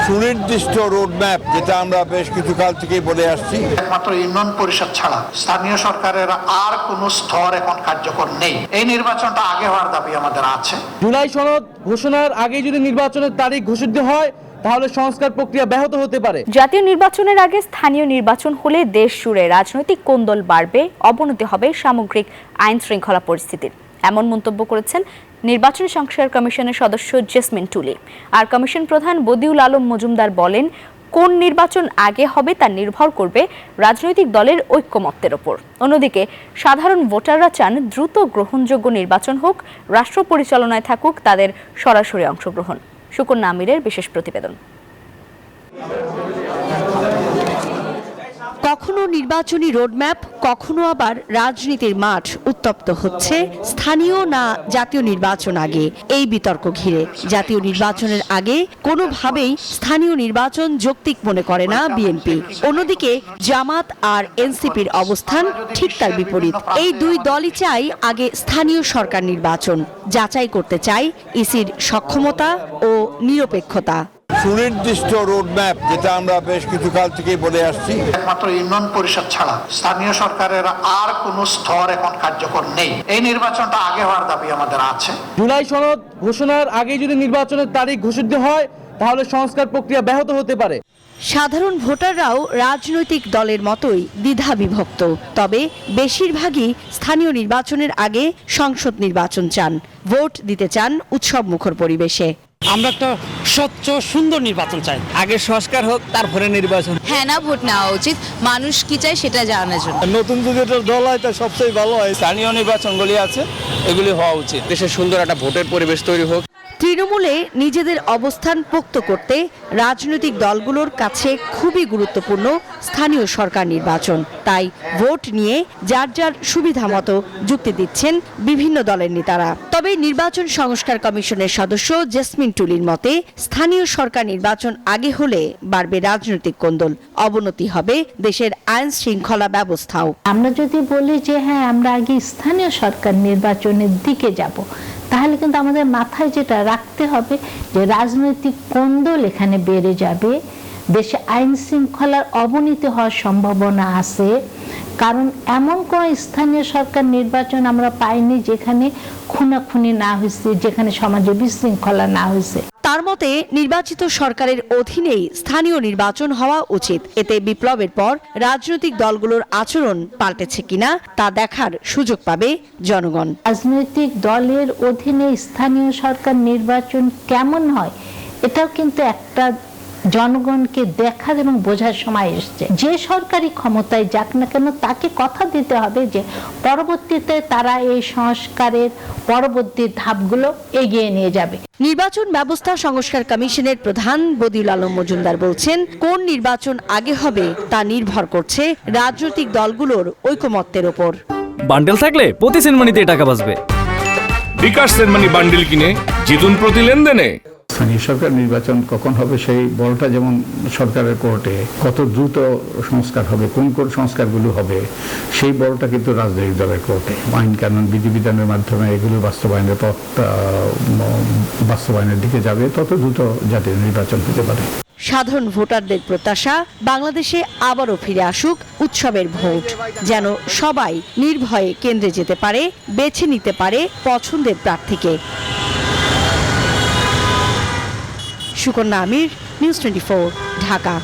সুনির্দিষ্ট রোডম্যাপ, যেটা আমরা বেশ কিছু কাল থেকেই বলে আসছি। একমাত্র ইউনিয়ন পরিষদ ছাড়া স্থানীয় সরকারের আর কোন স্তর এখন কার্যকর নেই। এই নির্বাচনটা আগে হওয়ার দাবি আমাদের আছে। জুলাই সনদ ঘোষণার আগে যদি নির্বাচনের তারিখ ঘোষিত হয় তাহলে সংস্কার প্রক্রিয়া ব্যাহত হতে পারে। জাতীয় নির্বাচনের আগে স্থানীয় নির্বাচন হলে দেশ জুড়ে রাজনৈতিক কোন্দল বাড়বে, অবনতি হবে সামগ্রিক আইন শৃঙ্খলা পরিস্থিতির। এমন মন্তব্য করেছেন নির্বাচন সংস্কার কমিশনের সদস্য জেসমিন টুলি। আর কমিশন প্রধান বদিউল আলম মজুমদার বলেন, কোন নির্বাচন আগে হবে তা নির্ভর করবে রাজনৈতিক দলের ঐক্যমত্যের ওপর। অন্যদিকে সাধারণ ভোটাররা চান দ্রুত গ্রহণযোগ্য নির্বাচন হোক, রাষ্ট্র পরিচালনায় থাকুক তাদের সরাসরি অংশগ্রহণ। সুকন্যা আমিরের বিশেষ প্রতিবেদন। কখনো নির্বাচনী রোডম্যাপ, কখনো আবার রাজনীতির মাঠ উত্তপ্ত হচ্ছে স্থানীয় না জাতীয় নির্বাচন আগে এই বিতর্ক ঘিরে। জাতীয় নির্বাচনের আগে কোনোভাবেই স্থানীয় নির্বাচন যৌক্তিক মনে করে না বিএনপি। অন্যদিকে জামাত আর এনসিপির অবস্থান ঠিক তার বিপরীত। এই দুই দলই চাই আগে স্থানীয় সরকার নির্বাচন, যাচাই করতে চাই ইসির সক্ষমতা ও নিরপেক্ষতা। সুনির্দিষ্ট রোডম্যাপ, যেটা আমরা বেশ কিছু কাল থেকেই বলে আসছি। একমাত্র ইউনিয়ন পরিষদ ছাড়া স্থানীয় সরকারের আর কোন স্তর এখন কার্যকর নেই। এই নির্বাচনটা আগে হওয়ার দাবি আমাদের আছে। জুলাই সনদ ঘোষণার আগে যদি নির্বাচনের তারিখ ঘোষিত হয় তাহলে সংস্কার প্রক্রিয়া ব্যাহত হতে পারে। সাধারণ ভোটাররাও রাজনৈতিক দলের মতোই দ্বিধা বিভক্ত। তবে বেশিরভাগই স্থানীয় নির্বাচনের আগে সংসদ নির্বাচন চান, ভোট দিতে চান উৎসবমুখর পরিবেশে। আমরা একটা স্বচ্ছ সুন্দর নির্বাচন চাই, আগে সংস্কার হোক তারপরে নির্বাচন। হ্যাঁ না, ভোট নেওয়া উচিত, মানুষ কি চায় সেটা জানার জন্য। নতুন যদি একটা দল হয় তা সবচেয়ে ভালো হয়। স্থানীয় নির্বাচনগুলি আছে, এগুলি হওয়া উচিত। দেশে সুন্দর একটা ভোটের পরিবেশ তৈরি হোক। তৃণমূলে নিজেদের অবস্থান পোক্ত করতে রাজনৈতিক দলগুলোর কাছে খুবই গুরুত্বপূর্ণ স্থানীয় সরকার নির্বাচন। তাই ভোট নিয়ে যার যার সুবিধা মতো যুক্তি দিচ্ছেন বিভিন্ন দলের নেতারা। তবে নির্বাচন সংস্কার কমিশনের সদস্য জেসমিন টুলির মতে, স্থানীয় সরকার নির্বাচন আগে হলে বাড়বে রাজনৈতিক কোন্দল, অবনতি হবে দেশের আইন শৃঙ্খলা ব্যবস্থাও। আমরা যদি বলি যে হ্যাঁ আমরা আগে স্থানীয় সরকার নির্বাচনের দিকে যাব, তাহলে কিন্তু আমাদের মাথায় যেটা রাখতে হবে যে রাজনৈতিক কোন্দল এখানে বেড়ে যাবে, দেশে আইন শৃঙ্খলার অবনতি হওয়ার সম্ভাবনা আছে। কারণ এমন কোন স্থানীয় সরকার নির্বাচন আমরা পাইনি যেখানে খুনাখুনি না হয়েছে, যেখানে সমাজে বিশৃঙ্খলা না হয়েছে। তার মতে নির্বাচিত সরকারের অধীনেই স্থানীয় নির্বাচন হওয়া উচিত। এতে বিপ্লবের পর রাজনৈতিক দলগুলোর আচরণ পাল্টেছে কিনা তা দেখার সুযোগ পাবে জনগণ। রাজনৈতিক দলের অধীনে স্থানীয় সরকার নির্বাচন কেমন হয় এটাও কিন্তু একটা জনগণকে দেখার এবং বোঝার সময় এসছে। যে সরকারি ক্ষমতায় যাক না কেন তাকে কথা দিতে হবে যে পরবর্তীতে তারা এই সংস্কারের পরবর্তী ধাপগুলো এগিয়ে নিয়ে যাবে। নির্বাচন ব্যবস্থা সংস্কার কমিশনের প্রধান বদিউল আলম মজুমদার বলছেন, কোন নির্বাচন আগে হবে তা নির্ভর করছে রাজনৈতিক দলগুলোর ঐকমত্যের ওপর। বান্ডেল থাকলে প্রতি সেনমানিতে টাকা বাঁচবে। বিকাশ সেনমানি বান্ডেল কিনে জিতুন প্রতি লেনদেনে। স্থানীয় সরকার নির্বাচন কখন হবে সেই বড়টা যেমন সরকারের কোর্টে, কত দ্রুত সংস্কার হবে, কোন কোন সংস্কারগুলো হবে সেই বড়টা কিন্তু রাজনৈতিক দলের কোর্টে। আইন কানুন বিধিবিধানের মাধ্যমে এগুলো বাস্তবায়নের দিকে যাবে, তত দ্রুত জাতীয় নির্বাচন হতে পারে। সাধারণ ভোটারদের প্রত্যাশা বাংলাদেশে আবারও ফিরে আসুক উৎসবের ভোট, যেন সবাই নির্ভয়ে কেন্দ্রে যেতে পারে, বেছে নিতে পারে পছন্দের প্রার্থীকে। সুকন্যা আমির, নিউজ 24, ঢাকা।